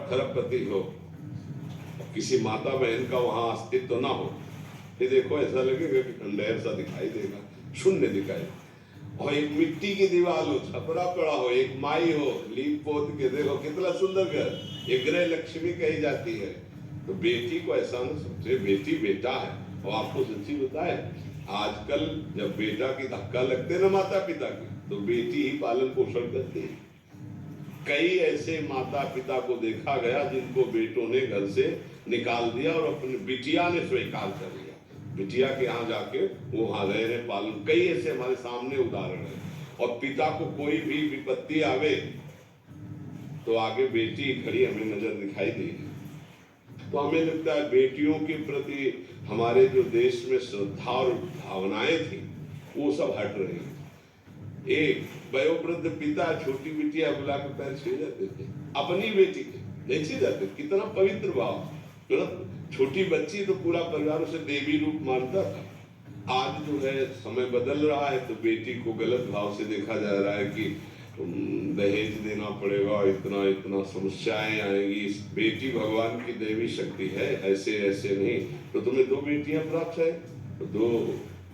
खरबपति हो, किसी माता बहन का वहां अस्तित्व ना हो, ये देखो ऐसा लगेगा कि खंडहर सा दिखाई देगा, शून्य दिखाई। और एक मिट्टी की दीवार हो, छपरा पड़ा हो, एक माई हो लीप पोत के, देखो कितना सुंदर घर, एक गृह लक्ष्मी कही जाती है। तो बेटी को ऐसा ना समझे, बेटी बेटा है। और आपको सच्ची बताए, आजकल जब बेटा की धक्का लगते ना माता पिता की, तो बेटी ही पालन पोषण करती है। कई ऐसे माता पिता को देखा गया जिनको बेटों ने घर से निकाल दिया और अपनी बिटिया ने स्वीकार कर लिया, बिटिया के यहाँ जाके वो वहां रह रहे पालन। कई ऐसे हमारे सामने उदाहरण है। और पिता को कोई भी विपत्ति आवे तो आगे बेटी खड़ी हमें नजर दिखाई देगी। तो हमें लगता है बेटियों के प्रति हमारे जो देश में श्रद्धा और भावनाएं थी वो सब हट रही हैं। एक वयोवृद्ध पिता छोटी बिटिया बुला के पैर छू जाते थे, अपनी बेटी के नहीं छू जाते, कितना पवित्र भाव। छोटी बच्ची तो पूरा परिवार उसे देवी रूप मानता था। आज जो है समय बदल रहा है, तो बेटी को गलत भाव से देखा जा रहा है कि दहेज देना पड़ेगा, इतना इतना समस्याएं आएगी। बेटी भगवान की देवी शक्ति है, ऐसे ऐसे नहीं। तो तुम्हें 2 बेटियां प्राप्त है, तो 2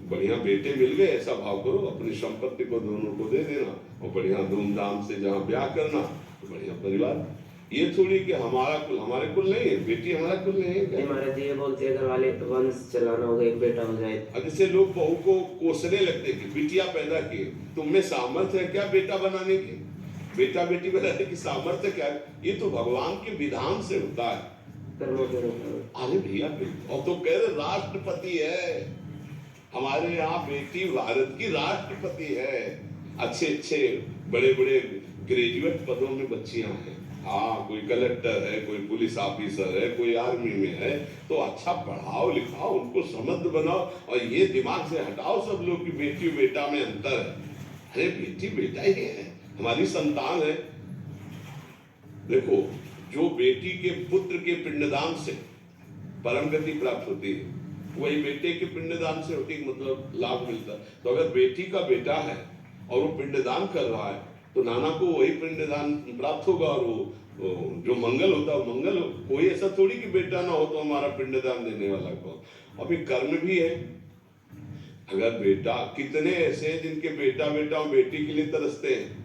बढ़िया बेटे मिल गए, ऐसा भाव करो, अपनी संपत्ति को दोनों को दे देना और बढ़िया धूमधाम से जहाँ ब्याह करना, तो बढ़िया परिवार। ये थोड़ी कि हमारा कुल हमारे कुल नहीं है, बेटी हमारा कुल नहीं है। महाराज जी ये बोलते हैं घर वाले तो वंश चलाना होगा, एक बेटा हो जाए। अब जैसे लोग बहू को कोसने लगते कि बिटिया पैदा की, तुम में सामर्थ्य है क्या बेटा बनाने की, बेटा बेटी बनाने की सामर्थ्य क्या है? ये तो भगवान के विधान से होता है। अरे भैया, और तो कह रहे राष्ट्रपति है हमारे यहाँ, बेटी भारत की राष्ट्रपति है। अच्छे अच्छे बड़े बड़े ग्रेजुएट पदों में बच्चियां हैं। हाँ, कोई कलेक्टर है, कोई पुलिस ऑफिसर है, कोई आर्मी में है। तो अच्छा पढ़ाओ लिखाओ, उनको समर्थ बनाओ और ये दिमाग से हटाओ सब लोग कि बेटी बेटा में अंतर है। अरे बेटी बेटा ही है, हमारी संतान है। देखो, जो बेटी के पुत्र के पिंडदान से परम गति प्राप्त होती है, वही बेटे के पिंडदान से होती है, मतलब लाभ मिलता है। तो अगर बेटी का बेटा है और वो पिंडदान कर रहा है, तो नाना को वही पिंडदान प्राप्त होगा और वो जो मंगल होता है मंगल हो। कोई ऐसा थोड़ी कि बेटा ना हो तो हमारा पिंडदान देने वाला कौन। अभी कर्म भी है। अगर बेटा, कितने ऐसे हैं जिनके बेटा बेटा और बेटी के लिए तरसते हैं।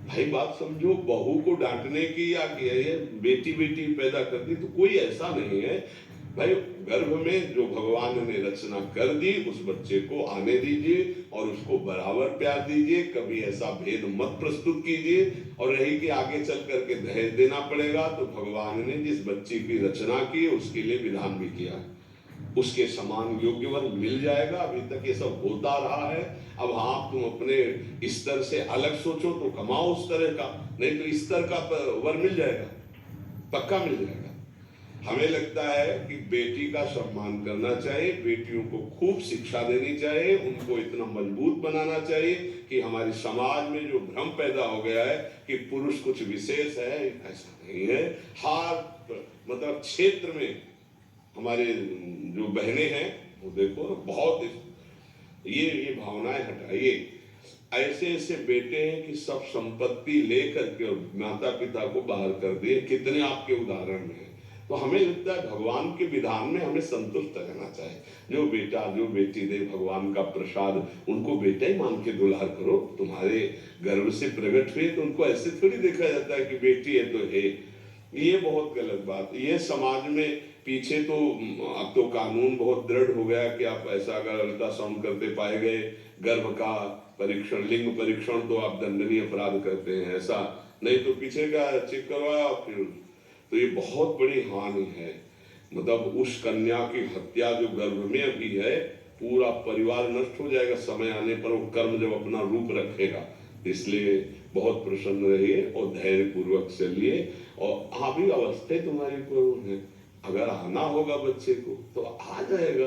भाई बात समझो, बहू को डांटने की या ये बेटी बेटी पैदा कर दी, तो कोई ऐसा नहीं है भाई। गर्भ में जो भगवान ने रचना कर दी, उस बच्चे को आने दीजिए और उसको बराबर प्यार दीजिए। कभी ऐसा भेद मत प्रस्तुत कीजिए। और रही कि आगे चल करके दहेज देना पड़ेगा, तो भगवान ने जिस बच्ची की रचना की उसके लिए विधान भी किया, उसके समान योग्य वर मिल जाएगा। अभी तक ये सब होता रहा है। अब हाँ, तुम अपने स्तर से अलग सोचो तो कमाओ उस तरह का, नहीं तो इस तरह का वर मिल जाएगा, पक्का मिल जाएगा। हमें लगता है कि बेटी का सम्मान करना चाहिए, बेटियों को खूब शिक्षा देनी चाहिए, उनको इतना मजबूत बनाना चाहिए कि हमारे समाज में जो भ्रम पैदा हो गया है कि पुरुष कुछ विशेष है, ऐसा नहीं है। हर मतलब क्षेत्र में हमारे जो बहनें हैं वो देखो बहुत ये भावनाएं हटाइए। ऐसे ऐसे बेटे हैं कि सब संपत्ति लेकर के माता पिता को बाहर कर दिए, कितने आपके उदाहरण में। तो हमें लगता है भगवान के विधान में हमें संतुष्ट रहना चाहिए। जो बेटा जो बेटी दे भगवान का प्रसाद, उनको बेटा ही मान के दुलार करो। तुम्हारे गर्भ से प्रकट हुए तो उनको ऐसे थोड़ी देखा जाता है कि बेटी है तो है। ये बहुत गलत बात। ये समाज में पीछे तो अब तो कानून बहुत दृढ़ हो गया कि आप ऐसा अगर अल्ट्रासाउंड करते पाए गए गर्भ का परीक्षण, लिंग परीक्षण, तो आप दंडनीय अपराध करते हैं। ऐसा नहीं तो पीछे का चेक करवाया फिर, तो ये बहुत बड़ी हानि है। मतलब उस कन्या की हत्या जो गर्भ में अभी है, पूरा परिवार नष्ट हो जाएगा समय आने पर, वो कर्म जब अपना रूप रखेगा। इसलिए बहुत प्रसन्न रहिए और धैर्य पूर्वक चलिए। और अभी अवस्था तुम्हारी पर है, अगर आना होगा बच्चे को तो आ जाएगा।